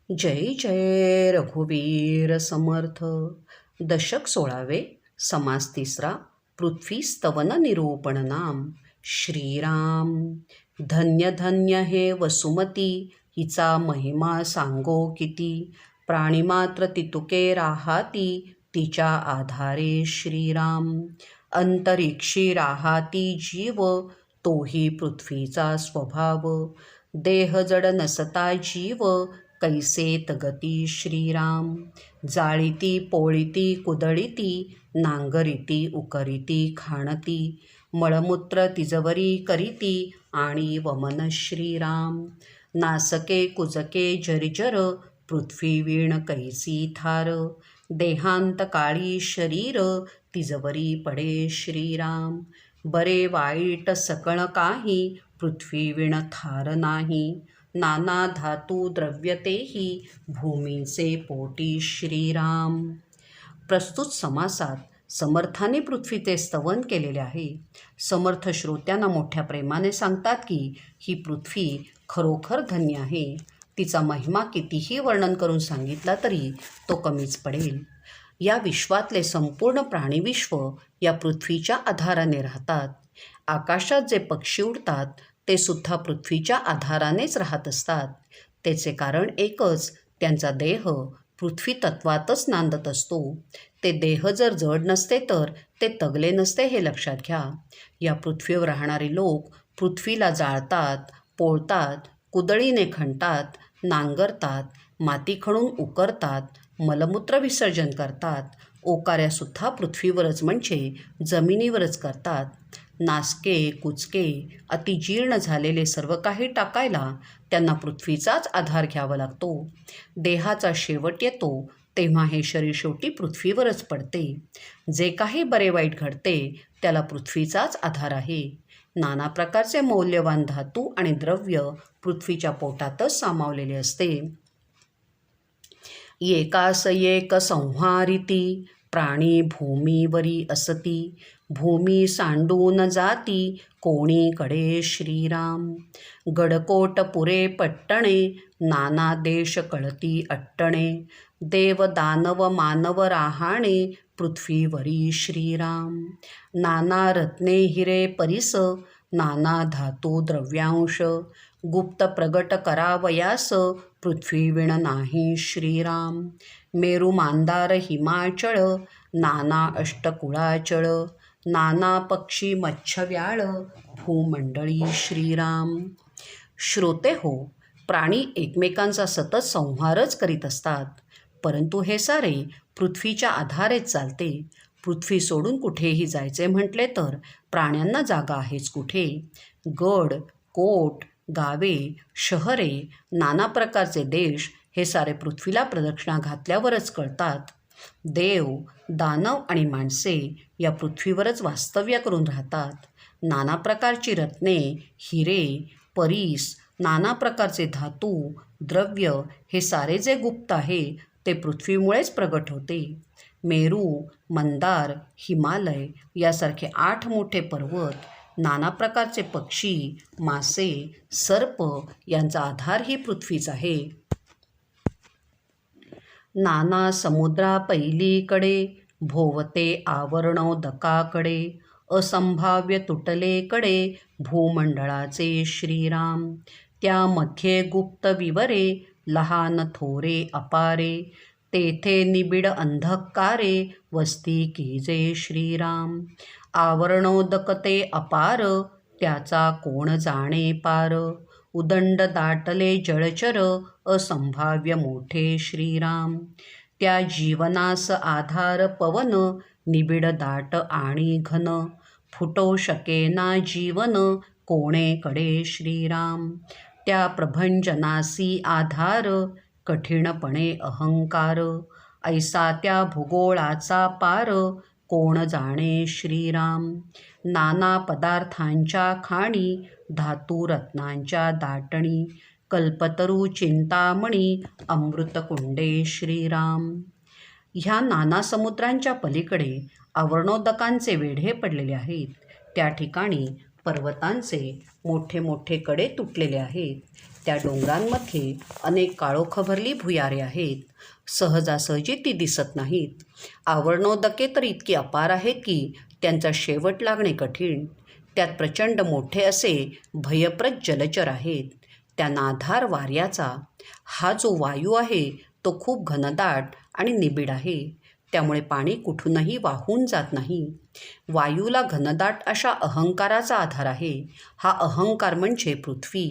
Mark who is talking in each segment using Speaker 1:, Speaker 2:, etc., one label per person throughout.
Speaker 1: जय जय रघुवीर समर्थ. दशक 16. समास 3. पृथ्वी स्तवन निरूपण नाम. श्रीराम. धन्य धन्य हे वसुमती, हिचा महिमा सांगो किती. प्राणीमात्र तितुके राहाती, तिच्या आधारे श्रीराम. अंतरिक्षी राहाती जीव, तोही पृथ्वीचा स्वभाव. देह जड नसता जीव, कैसे तगती श्रीराम. जाळीती पोळीती कुदळीती, नांगरीती उकरीती खाणती. मळमूत्र तिजवरी करीती, आणि वमन श्रीराम. नासके कुजके जर्जर, पृथ्वी वीण कैसी थार. देहांत काळी शरीर, तिजवरी पडे श्रीराम. बरे वाईट सकळ काही, पृथ्वी वीण थार नाही. नाना धातू द्रव्यतेही, भूमीचे पोटी श्रीराम. प्रस्तुत समासात समर्थाने पृथ्वीचे स्तवन केलेले आहे. समर्थ श्रोत्यांना मोठ्या प्रेमाने सांगतात की ही पृथ्वी खरोखर धन्य आहे. तिचा महिमा कितीही वर्णन करून सांगितला तरी तो कमीच पडेल. या विश्वातले संपूर्ण प्राणीविश्व या पृथ्वीच्या आधाराने राहतात. आकाशात जे पक्षी उडतात ते सुद्धा पृथ्वीच्या आधारानेच राहत असतात. त्याचे कारण एकच, त्यांचा देह पृथ्वी तत्वातच नांदत असतो. ते देह जर जड नसते तर ते तगले नसते, हे लक्षात घ्या. या पृथ्वीवर राहणारे लोक पृथ्वीला जाळतात, पोळतात, कुदळीने खणतात, नांगरतात, माती खणून उकरतात, मलमूत्र विसर्जन करतात. ओकाऱ्यासुद्धा पृथ्वीवरच म्हणजे जमिनीवरच करतात. नासके कुचके अतिजीर्ण झालेले सर्व काही टाकायला त्यांना पृथ्वीचाच आधार घ्यावा लागतो. देहाचा शेवट येतो तेव्हा हे शरीर शेवटी पृथ्वीवरच पडते. जे काही बरे वाईट घडते त्याला पृथ्वीचाच आधार आहे. नाना प्रकारचे मौल्यवान धातू आणि द्रव्य पृथ्वीच्या पोटातच सामावलेले असते. एकास एक संहारिती, प्राणी भूमीवरी असती. भूमी सांडून जाती, कोणीकडे श्रीराम. गडकोट पुरे पट्टणे, नाना देश कळती अट्टणे. देव दानव मानव राहाणे, पृथ्वीवरी श्रीराम. नाना रत्ने हिरे परिस, नाना धातू द्रव्यांश. गुप्त प्रगट करावयास, पृथ्वीविण नाही श्रीराम. मेरू मांदार हिमाचळ, नाना अष्टकुळाचळ. नाना पक्षी मच्छव्याळ, भूमंडळी श्रीराम. श्रोते हो, प्राणी एकमेकांचा सतत संहारच करीत असतात, परंतु हे सारे पृथ्वीच्या आधारेच चालते. पृथ्वी सोडून कुठेही जायचे म्हटले तर प्राण्यांना जागा आहेच कुठे. गड, कोट, गावे, शहरे, नाना प्रकारचे देश हे सारे पृथ्वीला प्रदक्षिणा घातल्यावरच कळतात. देव, दानव आणि माणसे या पृथ्वीवरच वास्तव्य करून राहतात. नाना प्रकारची रत्ने, हिरे, परीस, नाना प्रकारचे धातू, द्रव्य हे सारे जे गुप्त आहे ते पृथ्वीमुळेच प्रगट होते. मेरू, मंदार, हिमालय यासारखे 8 मोठे पर्वत, नाना प्रकारचे पक्षी, मासे, सर्प यांचा आधार ही पृथ्वीच आहे. नाना समुद्रा पैलीकडे, भोवते आवरणोदकाकडे. असंभाव्य तुटलेकडे, भूमंडळाचे श्रीराम. त्यामध्ये गुप्त विवरे, लहान थोरे अपारे. तेथे निबिड अंधकारे, वस्ती कीजे श्रीराम. आवरणोदकते अपार, त्याचा कोण जाणे पार. उदंड दाटले जळचर, असंभाव्य मोठे श्रीराम. त्या जीवनास आधार पवन, निबिड दाट आणि घन. फुटो शकेना जीवन, कोणेकडे श्रीराम. त्या प्रभंजनासी आधार, कठीणपणे अहंकार. ऐसा त्या भूगोळाचा पार, कोण जाणे श्रीराम. नाना पदार्थांच्या खाणी, धातू रत्नांच्या दाटणी. कल्पतरू चिंतामणी, अमृतकुंडे श्रीराम. ह्या नाना समुद्रांच्या पलीकडे आवरणोदकांचे वेढे पडलेले आहेत. त्या ठिकाणी पर्वतांचे मोठे मोठे कडे तुटलेले आहेत. त्या डोंगरांमध्ये अनेक काळोखभरली भुयारे आहेत. सहजासहजी ती दिसत नाहीत. आवरणोदके तर इतकी अपार आहेत की त्यांचा शेवट लागणे कठीण. त्यात प्रचंड मोठे असे भयप्रद जलचर आहेत. त्यांना आधार वाऱ्याचा. हा जो वायू आहे तो खूप घनदाट आणि निबिड आहे. त्यामुळे पाणी कुठूनही वाहून जात नाही. वायूला घनदाट अशा अहंकाराचा आधार आहे. हा अहंकार म्हणजे पृथ्वी.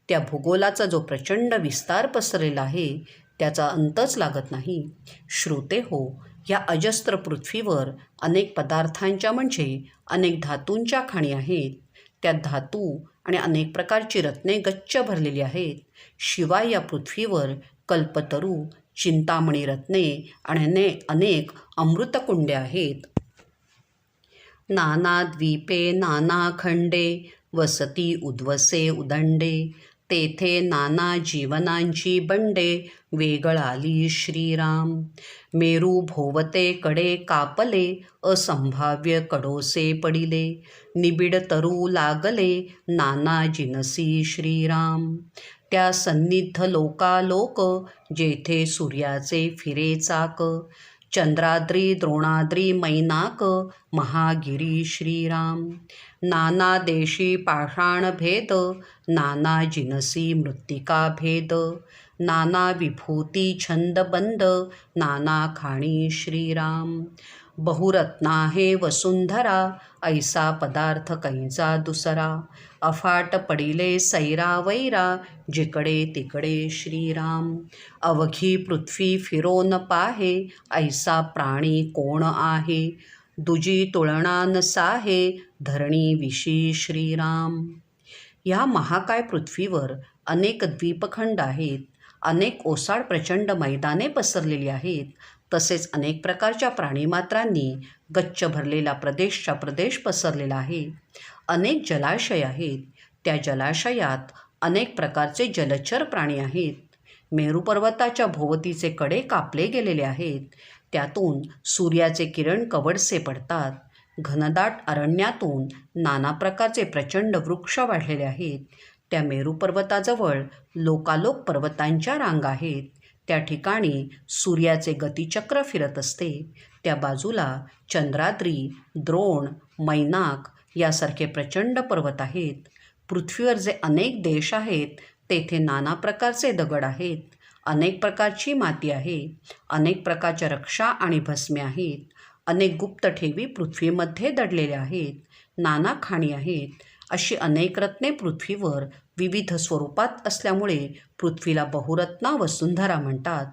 Speaker 1: त्या भूगोलाचा जो प्रचंड विस्तार पसरलेला आहे त्याचा अंतच लागत नाही. श्रोते हो, या अजस्त्र पृथ्वीवर अनेक पदार्थांच्या म्हणजे अनेक धातूंच्या खाणी आहेत. त्या धातू आणि अनेक प्रकारची रत्ने गच्च भरलेली आहेत. शिवाय या पृथ्वीवर कल्पतरू, चिंतामणी रत्ने आणि अनेक अमृतकुंडे आहेत. नाना द्वीपे नाना खंडे वसती उद्वसे उदंडे. तेथे नाना जीवनांची बंडे वेगळाली श्रीराम. मेरू भोवते कडे कापले असंभाव्य कडोसे पडिले. निबिड तरू लागले नाना जिनसी श्रीराम. त्या सन्निध लोकालोक जेथे सूर्याचे फिरे चाक. चंद्राद्री द्रोणाद्री मैनाक महागिरी श्रीराम. नाना देशी पाषाण भेद नाना जिनसी मृत्तिका भेद. नाना विभूती छंदबंद नाना खाणी श्रीराम. बहुरत्ना हे वसुंधरा ऐसा पदार्थ कैचा दुसरा. अफाट पडिले सैरा वैरा जिकडे तिकडे श्रीराम. अवघी पृथ्वी फिरोन पाहे ऐसा प्राणी कोण आहे. दुजी तुळना नसाहे धरणी विशी श्रीराम. ह्या महाकाय पृथ्वीवर अनेक द्वीपखंड आहेत. अनेक ओसाड प्रचंड मैदाने पसरलेली आहेत. तसेच अनेक प्रकारच्या प्राणीमात्रांनी गच्च भरलेला प्रदेशच्या प्रदेश पसरलेला आहे. अनेक जलाशय आहेत. त्या जलाशयात अनेक प्रकारचे जलचर प्राणी आहेत. मेरू पर्वताच्या भोवतीचे कडे कापले गेलेले आहेत. त्यातून सूर्याचे किरण कवडसे पडतात. घनदाट अरण्यातून नाना प्रकारचे प्रचंड वृक्ष वाढलेले आहेत. त्या मेरू पर्वताजवळ लोकालोक पर्वतांच्या रांगा आहेत. त्या ठिकाणी सूर्याचे गतिचक्र फिरत असते. त्या बाजूला चंद्राद्री, द्रोण, मैनाक यासारखे प्रचंड पर्वत आहेत. पृथ्वीवर जे अनेक देश आहेत तेथे नाना प्रकारचे दगड आहेत. अनेक प्रकारची माती आहे. अनेक प्रकारच्या रक्षा आणि भस्मे आहेत. अनेक गुप्त ठेवी पृथ्वीमध्ये दडलेल्या आहेत. नाना खाणी आहेत. अशी अनेक रत्ने पृथ्वीवर विविध स्वरूपात असल्यामुळे पृथ्वीला बहुरत्ना वसुंधरा म्हणतात.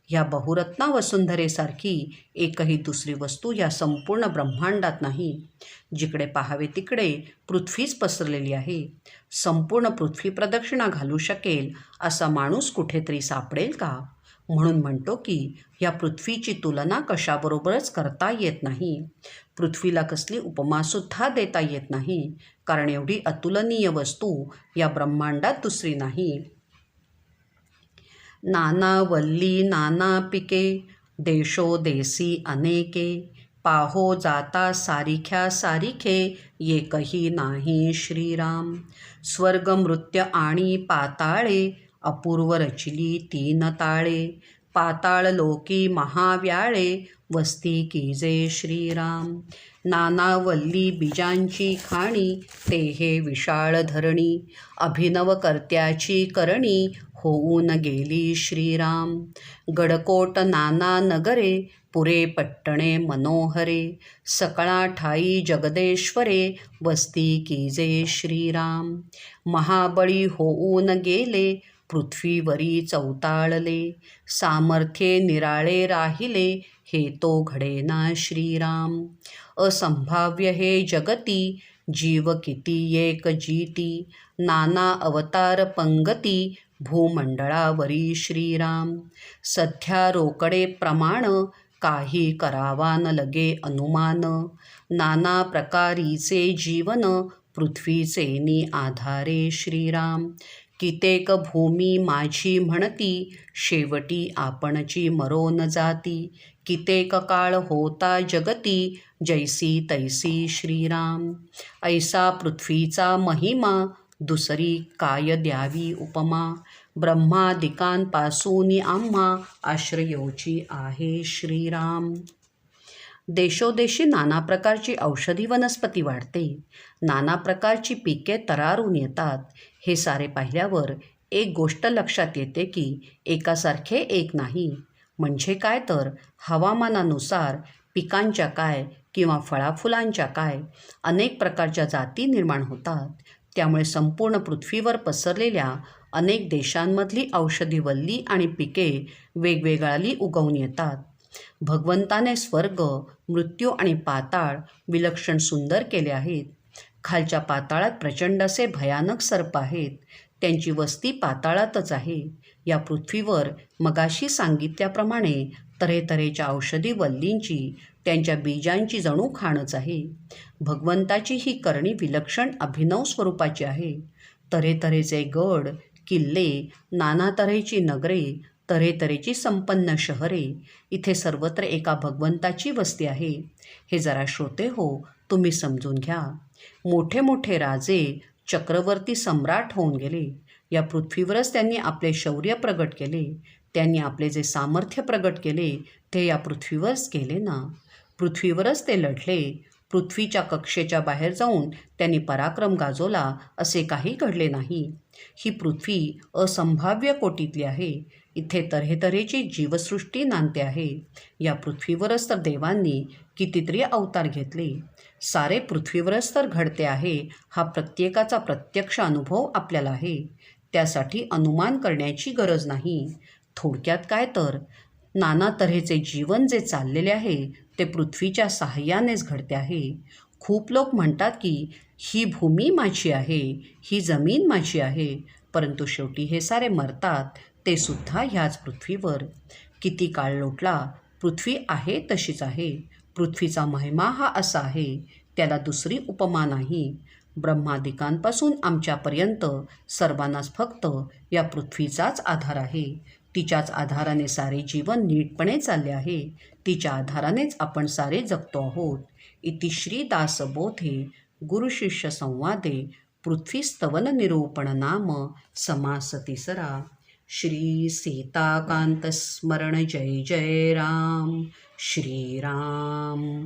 Speaker 1: ह्या बहुरत्ना वसुंधरेसारखी एकही दुसरी वस्तू या संपूर्ण ब्रह्मांडात नाही. जिकडे पाहावे तिकडे पृथ्वीच पसरलेली आहे. संपूर्ण पृथ्वी प्रदक्षिणा घालू शकेल असा माणूस कुठेतरी सापडेल का? म्हणून म्हणतो की या पृथ्वीची तुलना कशाबरोबरच करता येत नाही. पृथ्वीला कसली उपमासुद्धा देता येत नाही, कारण एवढी अतुलनीय वस्तू या ब्रह्मांडात दुसरी नाही. नाना वल्ली नाना पिके देशोदेशी अनेके. पाहो जाता सारिख्या सारिखे एकही नाही श्रीराम. स्वर्ग मृत्य आणि पाताळे अपूर्व रचिली तीन ताळे. पाताळ लोकी महाव्याळे वस्ती कीजे श्रीराम. नाना वल्ली बीजांची खाणी ते हे विशाळ धरणी. अभिनव कर्त्याची करणी होऊन गेली श्रीराम. गडकोट नाना नगरे पुरे पट्टणे मनोहरे. सकळा ठाई जगदेश्वरे वस्ती कीजे श्रीराम. महाबळी होऊन गेले पृथ्वीवरी चौताळले. सामर्थ्ये निराळे राहिले हे तो घडेना श्रीराम. असंभाव्य हे जगती जीव किती एक जीती. नाना अवतार पंगती भूमंडळावरी श्रीराम. सध्या रोकडे प्रमाण काही करावा न लगे अनुमान. नाना प्रकारीचे जीवन पृथ्वीचे नि आधारे श्रीराम. कितेक भूमी माझी म्हणती शेवटी आपणची मरोन जाती. कितेक काळ होता जगती जैसी तैसी श्रीराम. ऐसा पृथ्वीचा महिमा दुसरी काय द्यावी उपमा. ब्रह्मादिकांपासून आम्हा आश्रयोची आहे श्रीराम. देशोदेशी नाना प्रकारची औषधी वनस्पती वाढते, नाना प्रकारची पिके तरारून येतात. हे सारे पाहिल्यावर एक गोष्ट लक्षात येते की एकासारखे एक नाही. म्हणजे काय तर हवामानानुसार पिकांच्या काय किंवा फळाफुलांच्या काय अनेक प्रकारच्या जाती निर्माण होतात. त्यामुळे संपूर्ण पृथ्वीवर पसरलेल्या अनेक देशांमधली औषधी वल्ली आणि पिके वेगवेगळी उगवून येतात. भगवंताने स्वर्ग, मृत्यू आणि पाताळ विलक्षण सुंदर केले आहेत. खालच्या पाताळात प्रचंड असे भयानक सर्प आहेत. त्यांची वस्ती पाताळातच आहे. या पृथ्वीवर मगाशी सांगितल्याप्रमाणे तऱ्हेतऱ्हेच्या औषधी वल्लींची, त्यांच्या बीजांची जणू खाणच आहे. भगवंताची ही करणी विलक्षण अभिनव स्वरूपाची आहे. तऱ्हेतऱ्हेचे गड, किल्ले, नाना तऱ्हेची नगरे, तऱ्हेतऱ्हेची संपन्न शहरे, इथे सर्वत्र एका भगवंताची वस्ती आहे. हे जरा श्रोते हो, तुम्ही समजून घ्या. मोठे मोठे राजे, चक्रवर्ती, सम्राट होऊन गेले. या पृथ्वीवरच त्यांनी आपले शौर्य प्रगट केले. त्यांनी आपले जे सामर्थ्य प्रगट केले ते या पृथ्वीवरच केले ना. पृथ्वीवरच ते लढले. पृथ्वीच्या कक्षेच्या बाहेर जाऊन त्यांनी पराक्रम गाजवला असे काही घडले नाही. ही पृथ्वी असंभाव्य कोटीतली आहे. इथे तऱ्हेतऱ्हेची जीवसृष्टी नांदते आहे. या पृथ्वीवरच तर देवांनी कितीतरी अवतार घेतले. सारे पृथ्वीवरच तर घडते आहे हा प्रत्येकाचा प्रत्यक्ष अनुभव आपल्याला आहे. त्यासाठी अनुमान करण्याची गरज नाही. थोडक्यात काय तर नाना तऱ्हेचे जीवन जे चाललेले आहे ते पृथ्वीच्या साहाय्यानेच घडते आहे. खूप लोक म्हणतात की ही भूमी माझी आहे, ही जमीन माझी आहे, परंतु शेवटी हे सारे मरतात, ते सुद्धा ह्याच पृथ्वीवर. किती काळ लोटला, पृथ्वी आहे तशीच आहे. पृथ्वीचा महिमा हा असा आहे, त्याला दुसरी उपमा नाही. ब्रह्मादिकांपासून आमच्यापर्यंत सर्वांनाच फक्त या पृथ्वीचाच आधार आहे. तिच्याच आधाराने सारे जीवन नीटपणे चालले आहे. तिच्या आधारानेच आपण सारे जगतो आहोत. इति श्री दासबोधे गुरुशिष्य संवादे पृथ्वीस्तवन निरूपण नाम समास तिसरा. श्री सीताकांत स्मरण जय जय राम. श्रीराम.